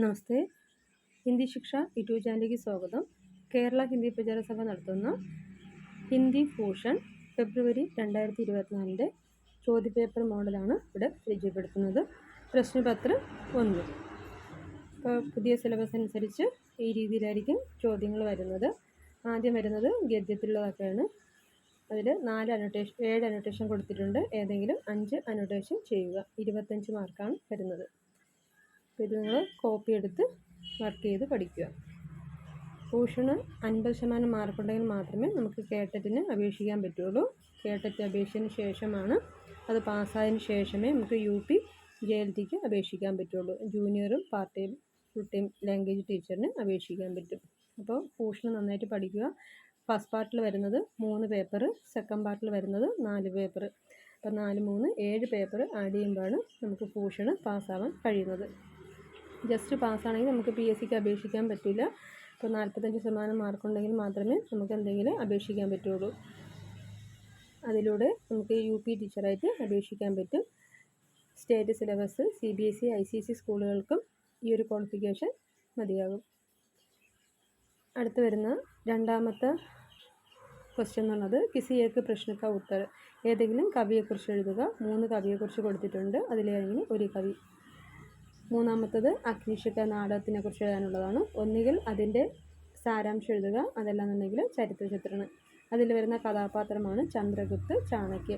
നമസ്തേ. ഹിന്ദി ശിക്ഷ യൂട്യൂബ് ചാനലിലേക്ക് സ്വാഗതം. കേരള ഹിന്ദി പ്രചാര സഭ നടത്തുന്ന ഹിന്ദി ഭൂഷൺ ഫെബ്രുവരി 2024 ചോദ്യപേപ്പർ മോഡലാണ് ഇവിടെ പരിചയപ്പെടുത്തുന്നത്. പ്രശ്നപത്രം 1. ഇപ്പോൾ പുതിയ സിലബസ് അനുസരിച്ച് ഈ രീതിയിലായിരിക്കും ചോദ്യങ്ങൾ വരുന്നത്. ആദ്യം വരുന്നത് ഗദ്യത്തിലുള്ളതൊക്കെയാണ്. അതിൽ 7 അനോട്ടേഷൻ കൊടുത്തിട്ടുണ്ട്. ഏതെങ്കിലും 5 അനോട്ടേഷൻ ചെയ്യുക. 25 മാർക്കാണ് വരുന്നത്. അപ്പോൾ ഇത് നിങ്ങൾ കോപ്പി എടുത്ത് വർക്ക് ചെയ്ത് പഠിക്കുക. ഭൂഷണ് 50% മാർക്കുണ്ടെങ്കിൽ മാത്രമേ നമുക്ക് കേട്ടറ്റിന് അപേക്ഷിക്കാൻ പറ്റുള്ളൂ. കേട്ടറ്റ് അപേക്ഷന് ശേഷമാണ്, അത് പാസ്സായതിന് ശേഷമേ നമുക്ക് UP JLTക്ക് അപേക്ഷിക്കാൻ പറ്റുള്ളൂ. ജൂനിയറും part time full time language ടീച്ചറിന് അപേക്ഷിക്കാൻ പറ്റും. അപ്പോൾ ഭൂഷണ് നന്നായിട്ട് പഠിക്കുക. ഫസ്റ്റ് പാർട്ടിൽ വരുന്നത് 3 പേപ്പർ, സെക്കൻഡ് പാർട്ടിൽ വരുന്നത് 4 പേപ്പർ. അപ്പോൾ 4, 3, 7 പേപ്പർ ആഡ് ചെയ്യുമ്പോഴാണ് നമുക്ക് ഭൂഷണ് പാസ്സാവാൻ കഴിയുന്നത്. ജസ്റ്റ് പാസ്സാണെങ്കിൽ നമുക്ക് PSCക്ക് അപേക്ഷിക്കാൻ പറ്റില്ല. അപ്പോൾ 45% മാർക്കുണ്ടെങ്കിൽ മാത്രമേ നമുക്ക് എന്തെങ്കിലും അപേക്ഷിക്കാൻ പറ്റുള്ളൂ. അതിലൂടെ നമുക്ക് UP ടീച്ചറായിട്ട് അപേക്ഷിക്കാൻ പറ്റും. സ്റ്റേറ്റ് സിലബസ് CBSE ICSE സ്കൂളുകൾക്കും ഈ ഒരു ക്വാളിഫിക്കേഷൻ മതിയാകും. അടുത്ത് വരുന്ന രണ്ടാമത്തെ ക്വസ്റ്റ്യൻ എന്ന് പറഞ്ഞത് കിസി ഏക്ക് പ്രശ്ന കാ ഉത്തർ. ഏതെങ്കിലും കവിയെക്കുറിച്ച് എഴുതുക. 3 കവിയെക്കുറിച്ച് കൊടുത്തിട്ടുണ്ട്. അതിലേതെങ്കിലും ഒരു കവി. മൂന്നാമത്തത് അഗ്നിഷിക നാടകത്തിനെ കുറിച്ച് എഴുതാനുള്ളതാണ്. ഒന്നുകിൽ അതിൻ്റെ സാരാംശം എഴുതുക, അതല്ലാന്നുണ്ടെങ്കിൽ ചരിത്ര ചിത്രണം. അതിൽ വരുന്ന കഥാപാത്രമാണ് ചന്ദ്രഗുപ്ത് ചാണക്യ.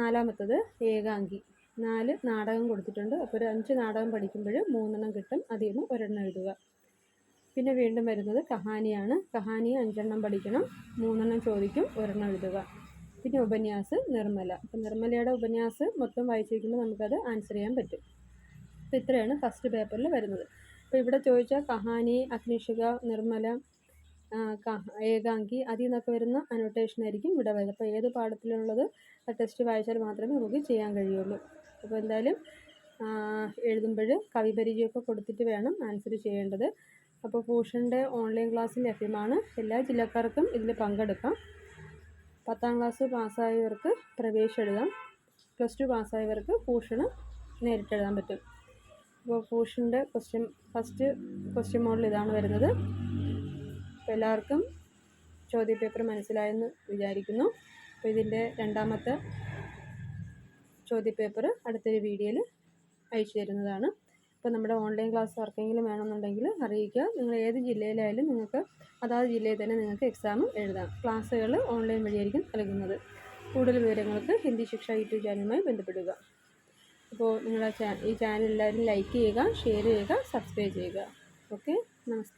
നാലാമത്തത് ഏകാംഗി. 4 നാടകം കൊടുത്തിട്ടുണ്ട്. അപ്പോൾ ഒരു 5 നാടകം പഠിക്കുമ്പോൾ 3 കിട്ടും. അതിൽ നിന്ന് 1 എഴുതുക. പിന്നെ വീണ്ടും വരുന്നത് കഹാനിയാണ്. കഹാനി 5 പഠിക്കണം. 3 ചോദിക്കും, 1 എഴുതുക. പിന്നെ ഉപന്യാസ് നിർമ്മല. അപ്പോൾ നിർമ്മലയുടെ ഉപന്യാസ് മൊത്തം വായിച്ചു വയ്ക്കുമ്പോൾ നമുക്കത് ആൻസർ ചെയ്യാൻ പറ്റും. അപ്പോൾ ഇത്രയാണ് ഫസ്റ്റ് പേപ്പറിൽ വരുന്നത്. അപ്പോൾ ഇവിടെ ചോദിച്ച കഹാനി, അഗ്നിഷിക, നിർമ്മല, ഏകാംഗി, അതിൽ നിന്നൊക്കെ വരുന്ന അനോട്ടേഷൻ ആയിരിക്കും ഇവിടെ വരുന്നത്. അപ്പോൾ ഏത് പാഠത്തിലുള്ളത് ടെസ്റ്റ് വായിച്ചാൽ മാത്രമേ നമുക്ക് ചെയ്യാൻ കഴിയുള്ളൂ. അപ്പോൾ എന്തായാലും എഴുതുമ്പോൾ കവിപരിചയമൊക്കെ കൊടുത്തിട്ട് വേണം ആൻസർ ചെയ്യേണ്ടത്. അപ്പോൾ ഭൂഷണിൻ്റെ ഓൺലൈൻ ക്ലാസ് ലഭ്യമാണ്. എല്ലാ ജില്ലക്കാർക്കും ഇതിൽ പങ്കെടുക്കാം. 10ാം ക്ലാസ് പാസ്സായവർക്ക് പ്രവേശം എഴുതാം. +2 പാസ്സായവർക്ക് ഭൂഷണ് നേരിട്ട് എഴുതാൻ പറ്റും. അപ്പോൾ ഭൂഷണിൻ്റെ ഫസ്റ്റ് ക്വസ്റ്റ്യൻ മോഡൽ ഇതാണ് വരുന്നത്. അപ്പോൾ എല്ലാവർക്കും ചോദ്യപേപ്പർ മനസ്സിലായെന്ന് വിചാരിക്കുന്നു. അപ്പോൾ ഇതിൻ്റെ രണ്ടാമത്തെ ചോദ്യപേപ്പർ അടുത്തൊരു വീഡിയോയിൽ അയച്ചു തരുന്നതാണ്. അപ്പോൾ നമ്മുടെ ഓൺലൈൻ ക്ലാസ് ആർക്കെങ്കിലും വേണമെന്നുണ്ടെങ്കിൽ അറിയിക്കുക. നിങ്ങൾ ഏത് ജില്ലയിലായാലും നിങ്ങൾക്ക് അതാത് ജില്ലയിൽ തന്നെ നിങ്ങൾക്ക് എക്സാം എഴുതാം. ക്ലാസ്സുകൾ ഓൺലൈൻ വഴിയായിരിക്കും നൽകുന്നത്. കൂടുതൽ വിവരങ്ങൾക്ക് ഹിന്ദി ശിക്ഷ യൂട്യൂബ് ചാനലുമായി ബന്ധപ്പെടുക. അപ്പോൾ നിങ്ങളുടെ ഈ ചാനൽ എല്ലാവരും ലൈക്ക് ചെയ്യുക, ഷെയർ ചെയ്യുക, സബ്സ്ക്രൈബ് ചെയ്യുക. ഓക്കെ, നമസ്തേ.